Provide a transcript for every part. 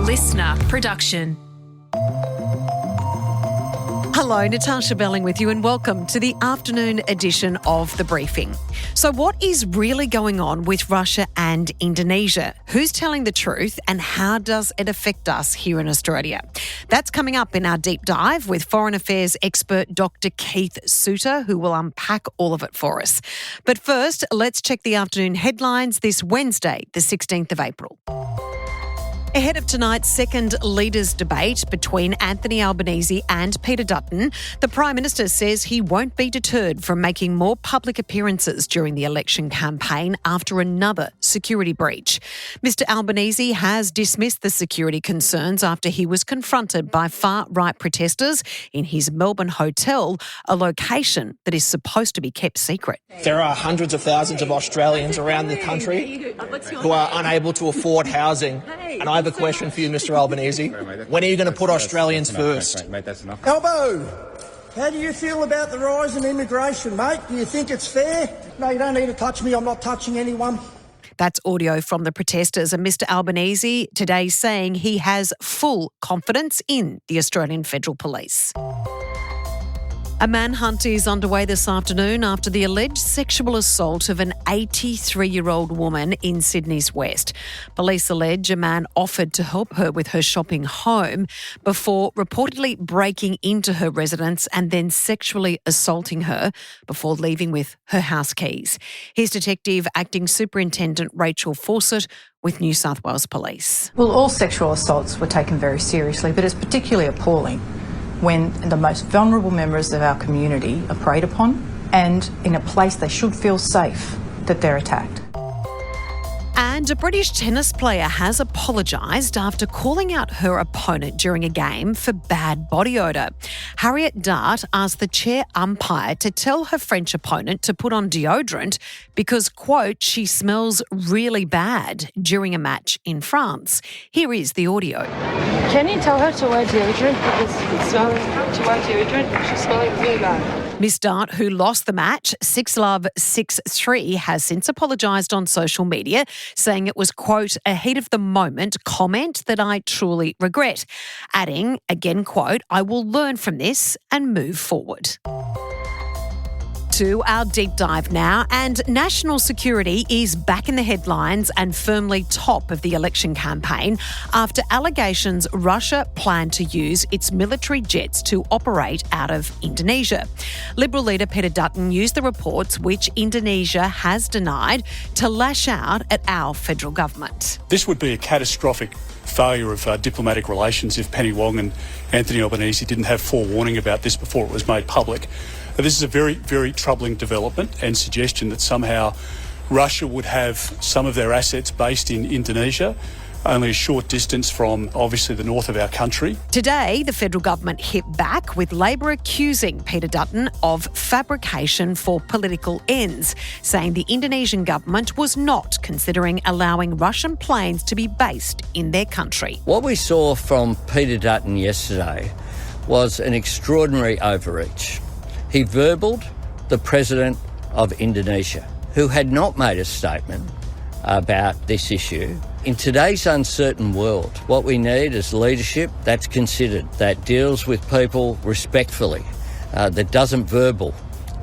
listener production. Hello, Natarsha Belling with you and welcome to the afternoon edition of The Briefing. So what is really going on with Russia and Indonesia? Who's telling the truth and how does it affect us here in Australia? That's coming up in our deep dive with Foreign Affairs expert Dr Keith Suter, who will unpack all of it for us. But first, let's check the afternoon headlines this Wednesday, the 16th of April. Ahead of tonight's second leaders' debate between Anthony Albanese and Peter Dutton, the Prime Minister says he won't be deterred from making more public appearances during the election campaign after another security breach. Mr Albanese has dismissed the security concerns after he was confronted by far-right protesters in his Melbourne hotel, a location that is supposed to be kept secret. There are hundreds of thousands of Australians around the country who are unable to afford housing. And I have a question for you, Mr Albanese. When are you going to put Australians first? Albo, how do you feel about the rise in immigration, mate? Do you think it's fair? No, you don't need to touch me. I'm not touching anyone. That's audio from the protesters, and Mr Albanese today saying he has full confidence in the Australian Federal Police. A manhunt is underway this afternoon after the alleged sexual assault of an 83-year-old woman in Sydney's West. Police allege a man offered to help her with her shopping home before reportedly breaking into her residence and then sexually assaulting her before leaving with her house keys. Here's Detective Acting Superintendent Rachel Fawcett with New South Wales Police. Well, all sexual assaults were taken very seriously, but it's particularly appalling when the most vulnerable members of our community are preyed upon and in a place they should feel safe that they're attacked. And a British tennis player has apologised after calling out her opponent during a game for bad body odour. Harriet Dart asked the chair umpire to tell her French opponent to put on deodorant because, quote, she smells really bad during a match in France. Here is the audio. Can you tell her to wear deodorant because it smells to wear deodorant? She's smelling really bad. Miss Dart, who lost the match 6-love 6-3, has since apologised on social media, saying it was, quote, a heat of the moment comment that I truly regret, adding, again, quote, I will learn from this and move forward. To our deep dive now, and national security is back in the headlines and firmly top of the election campaign after allegations Russia planned to use its military jets to operate out of Indonesia. Liberal leader Peter Dutton used the reports, which Indonesia has denied, to lash out at our federal government. This would be a catastrophic failure of diplomatic relations if Penny Wong and Anthony Albanese didn't have forewarning about this before it was made public. This is a very, very troubling development and suggestion that somehow Russia would have some of their assets based in Indonesia, only a short distance from, obviously, the north of our country. Today, the federal government hit back with Labor accusing Peter Dutton of fabrication for political ends, saying the Indonesian government was not considering allowing Russian planes to be based in their country. What we saw from Peter Dutton yesterday was an extraordinary overreach. He verbaled the president of Indonesia, who had not made a statement about this issue. In today's uncertain world, what we need is leadership that's considered, that deals with people respectfully, that doesn't verbal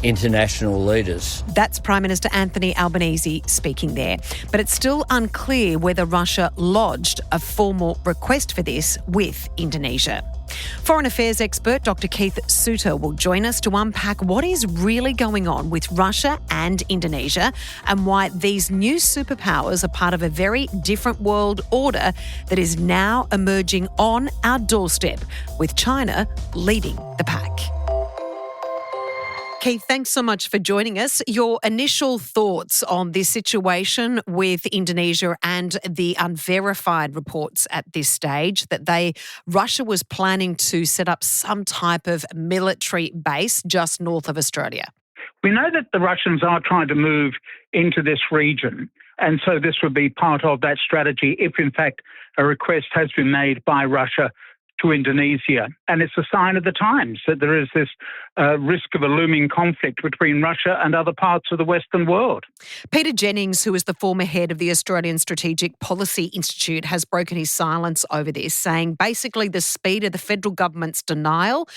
international leaders. That's Prime Minister Anthony Albanese speaking there. But it's still unclear whether Russia lodged a formal request for this with Indonesia. Foreign Affairs expert Dr Keith Suter will join us to unpack what is really going on with Russia and Indonesia and why these new superpowers are part of a very different world order that is now emerging on our doorstep, with China leading the pack. Keith, thanks so much for joining us. Your initial thoughts on this situation with Indonesia and the unverified reports at this stage that Russia was planning to set up some type of military base just north of Australia. We know that the Russians are trying to move into this region, and so this would be part of that strategy if, in fact, a request has been made by Russia to Indonesia. And it's a sign of the times that there is this risk of a looming conflict between Russia and other parts of the Western world. Peter Jennings, who is the former head of the Australian Strategic Policy Institute, has broken his silence over this, saying basically the speed of the federal government's denial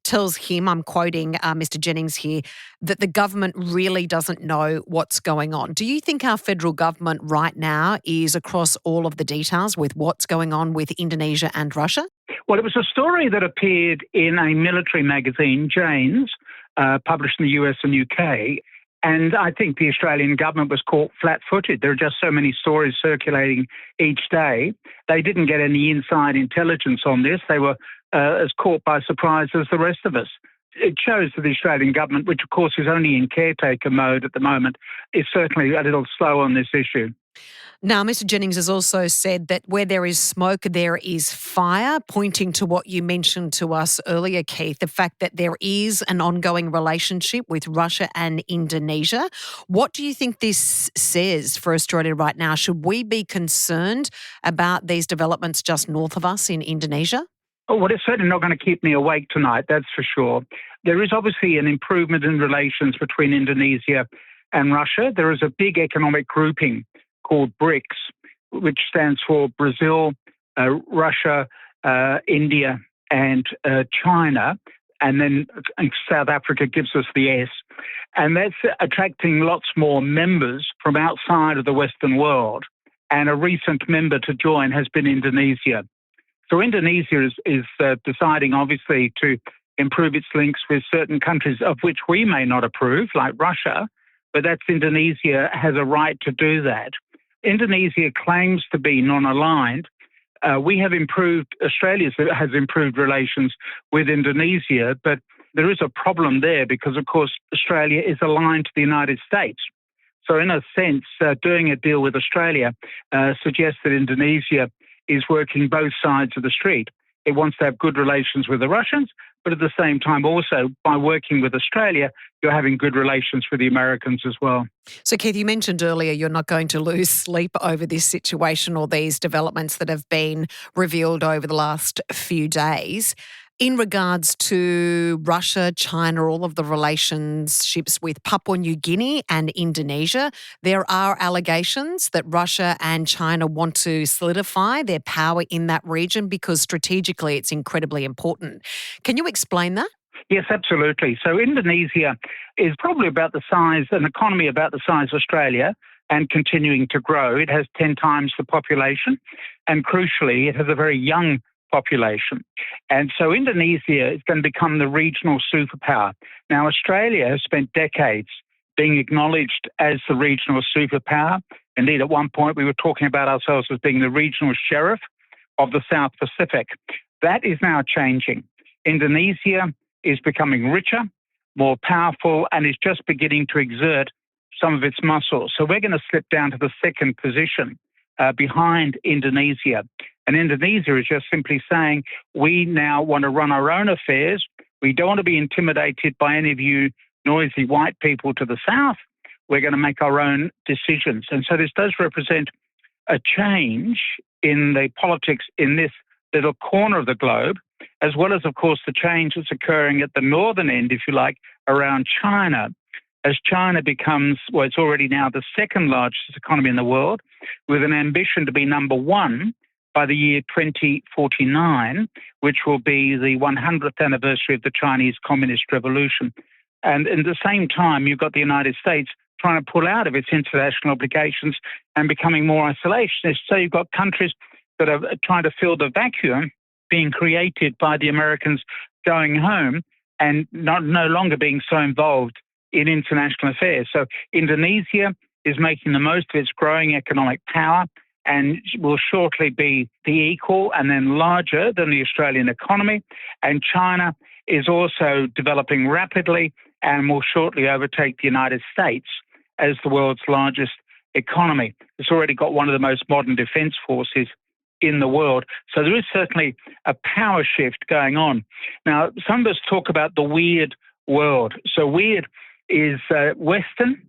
tells him, I'm quoting Mr Jennings here, that the government really doesn't know what's going on. Do you think our federal government right now is across all of the details with what's going on with Indonesia and Russia? Well, it was a story that appeared in a military magazine, Jane's, published in the US and UK. And I think the Australian government was caught flat-footed. There are just so many stories circulating each day. They didn't get any inside intelligence on this. They were as caught by surprise as the rest of us. It shows that the Australian government, which of course is only in caretaker mode at the moment, is certainly a little slow on this issue. Now, Mr Jennings has also said that where there is smoke, there is fire, pointing to what you mentioned to us earlier, Keith, the fact that there is an ongoing relationship with Russia and Indonesia. What do you think this says for Australia right now? Should we be concerned about these developments just north of us in Indonesia? Oh, well, it's certainly not going to keep me awake tonight, that's for sure. There is obviously an improvement in relations between Indonesia and Russia. There is a big economic grouping called BRICS, which stands for Brazil, Russia, India, and China. And then South Africa gives us the S. And that's attracting lots more members from outside of the Western world. And a recent member to join has been Indonesia. So Indonesia is deciding, obviously, to improve its links with certain countries of which we may not approve, like Russia, but that's Indonesia has a right to do that. Indonesia claims to be non-aligned. We have improved, Australia has improved relations with Indonesia, but there is a problem there because, of course, Australia is aligned to the United States. So in a sense, doing a deal with Australia suggests that Indonesia is working both sides of the street. It wants to have good relations with the Russians, but at the same time also, by working with Australia, you're having good relations with the Americans as well. So, Keith, you mentioned earlier you're not going to lose sleep over this situation or these developments that have been revealed over the last few days. In regards to Russia, China, all of the relationships with Papua New Guinea and Indonesia, there are allegations that Russia and China want to solidify their power in that region because strategically it's incredibly important. Can you explain that? Yes, absolutely. So Indonesia is probably about the size, an economy about the size of Australia and continuing to grow. It has 10 times the population, and crucially, it has a very young population. And so Indonesia is going to become the regional superpower. Now, Australia has spent decades being acknowledged as the regional superpower. Indeed, at one point, we were talking about ourselves as being the regional sheriff of the South Pacific. That is now changing. Indonesia is becoming richer, more powerful, and is just beginning to exert some of its muscles. So we're going to slip down to the second position behind Indonesia. And Indonesia is just simply saying, we now want to run our own affairs. We don't want to be intimidated by any of you noisy white people to the south. We're going to make our own decisions. And so this does represent a change in the politics in this little corner of the globe, as well as, of course, the change that's occurring at the northern end, if you like, around China. As China becomes, well, it's already now the second largest economy in the world, with an ambition to be number one by the year 2049, which will be the 100th anniversary of the Chinese Communist Revolution. And at the same time, you've got the United States trying to pull out of its international obligations and becoming more isolationist. So you've got countries that are trying to fill the vacuum being created by the Americans going home and no longer being so involved in international affairs. So Indonesia is making the most of its growing economic power and will shortly be the equal and then larger than the Australian economy. And China is also developing rapidly and will shortly overtake the United States as the world's largest economy. It's already got one of the most modern defense forces in the world. So there is certainly a power shift going on. Now, some of us talk about the weird world. So weird is Western,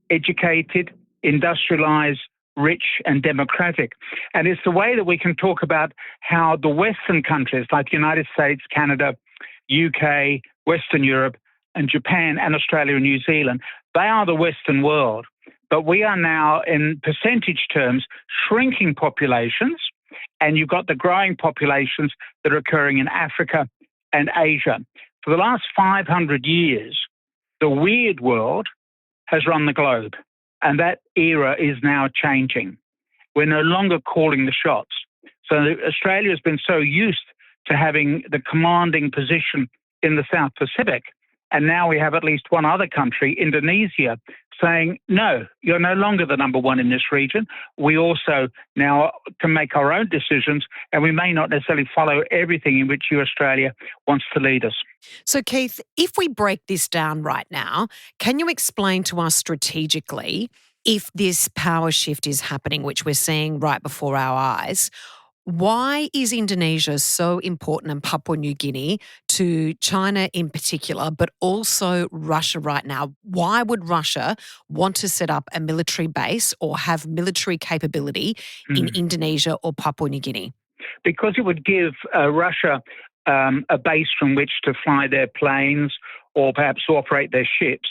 educated, industrialized, rich and democratic. And it's the way that we can talk about how the Western countries like the United States, Canada, UK, Western Europe, and Japan and Australia and New Zealand, they are the Western world. But we are now, in percentage terms, shrinking populations, and you've got the growing populations that are occurring in Africa and Asia. For the last 500 years, the weird world has run the globe, and that era is now changing. We're no longer calling the shots. So Australia has been so used to having the commanding position in the South Pacific, and now we have at least one other country, Indonesia, saying, no, you're no longer the number one in this region. We also now can make our own decisions, and we may not necessarily follow everything in which you, Australia, wants to lead us. So, Keith, if we break this down right now, can you explain to us strategically, if this power shift is happening, which we're seeing right before our eyes, why is Indonesia so important and Papua New Guinea to China in particular, but also Russia right now? Why would Russia want to set up a military base or have military capability in Indonesia or Papua New Guinea? Because it would give Russia a base from which to fly their planes or perhaps to operate their ships.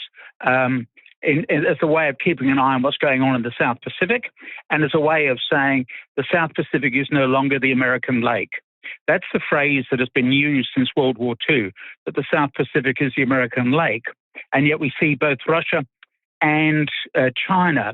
As a way of keeping an eye on what's going on in the South Pacific, and as a way of saying the South Pacific is no longer the American lake. That's the phrase that has been used since World War II, that the South Pacific is the American lake. And yet we see both Russia and China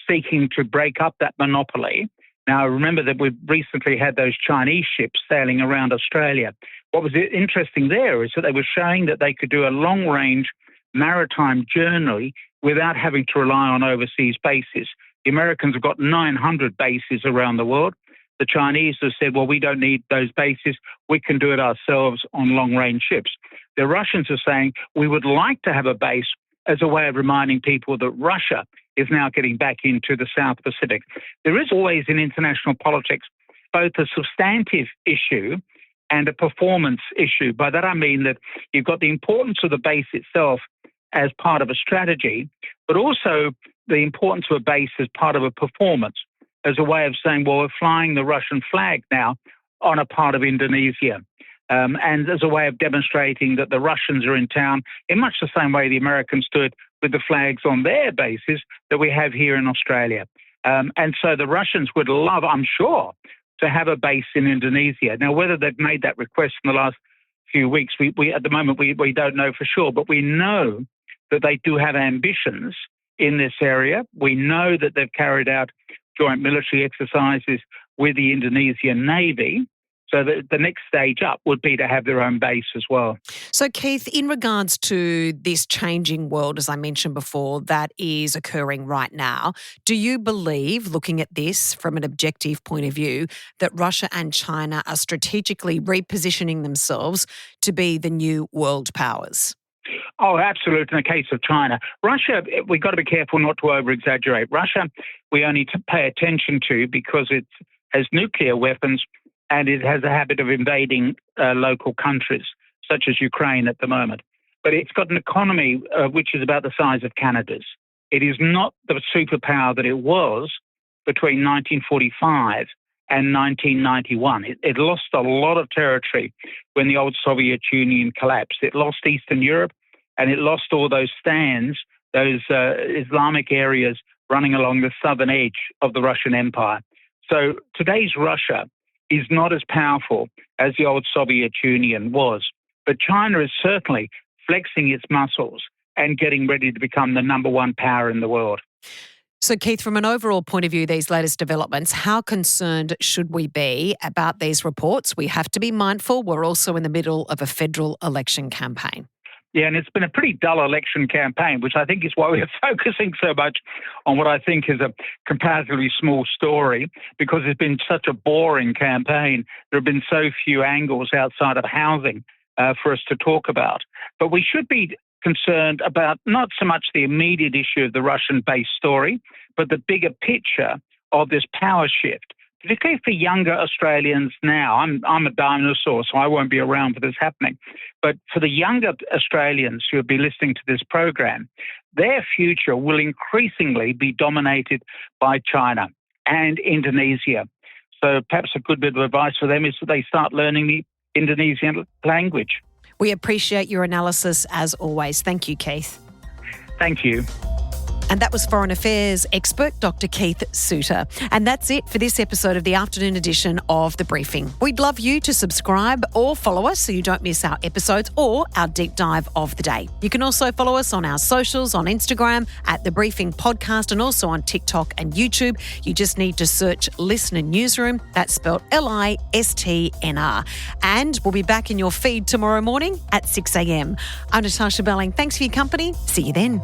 seeking to break up that monopoly. Now, remember that we've recently had those Chinese ships sailing around Australia. What was interesting there is that they were showing that they could do a long-range maritime journey without having to rely on overseas bases. The Americans have got 900 bases around the world. The Chinese have said, well, we don't need those bases. We can do it ourselves on long-range ships. The Russians are saying, we would like to have a base as a way of reminding people that Russia is now getting back into the South Pacific. There is always in international politics both a substantive issue and a performance issue. By that I mean that you've got the importance of the base itself as part of a strategy, but also the importance of a base as part of a performance, as a way of saying, well, we're flying the Russian flag now on a part of Indonesia, and as a way of demonstrating that the Russians are in town in much the same way the Americans stood with the flags on their bases that we have here in Australia. And so the Russians would love, I'm sure, to have a base in Indonesia. Now, whether they've made that request in the last few weeks, we at the moment, we don't know for sure, but we know that they do have ambitions in this area. We know that they've carried out joint military exercises with the Indonesian Navy. So the next stage up would be to have their own base as well. So, Keith, in regards to this changing world, as I mentioned before, that is occurring right now, do you believe, looking at this from an objective point of view, that Russia and China are strategically repositioning themselves to be the new world powers? Oh, absolutely. In the case of China. Russia, we've got to be careful not to over-exaggerate. Russia, we only pay attention to because it has nuclear weapons and it has a habit of invading local countries, such as Ukraine at the moment. But it's got an economy which is about the size of Canada's. It is not the superpower that it was between 1945 and 1991. It lost a lot of territory when the old Soviet Union collapsed. It lost Eastern Europe, and it lost all those stands, those Islamic areas running along the southern edge of the Russian Empire. So today's Russia is not as powerful as the old Soviet Union was. But China is certainly flexing its muscles and getting ready to become the number one power in the world. So, Keith, from an overall point of view, these latest developments, how concerned should we be about these reports? We have to be mindful. We're also in the middle of a federal election campaign. Yeah, and it's been a pretty dull election campaign, which I think is why we're focusing so much on what I think is a comparatively small story, because it's been such a boring campaign. There have been so few angles outside of housing for us to talk about. But we should be concerned about not so much the immediate issue of the Russian-based story, but the bigger picture of this power shift. Particularly for younger Australians now. I'm a dinosaur, so I won't be around for this happening. But for the younger Australians who will be listening to this program, their future will increasingly be dominated by China. and Indonesia. So perhaps a good bit of advice for them is that they start learning the Indonesian language. We appreciate your analysis as always. Thank you, Keith. Thank you. And that was Foreign Affairs expert Dr Keith Suter. And that's it for this episode of the afternoon edition of The Briefing. We'd love you to subscribe or follow us so you don't miss our episodes or our deep dive of the day. You can also follow us on our socials, on Instagram at The Briefing Podcast, and also on TikTok and YouTube. You just need to search Listener Newsroom. That's spelled LISTNR. And we'll be back in your feed tomorrow morning at 6 a.m. I'm Natarsha Belling. Thanks for your company. See you then.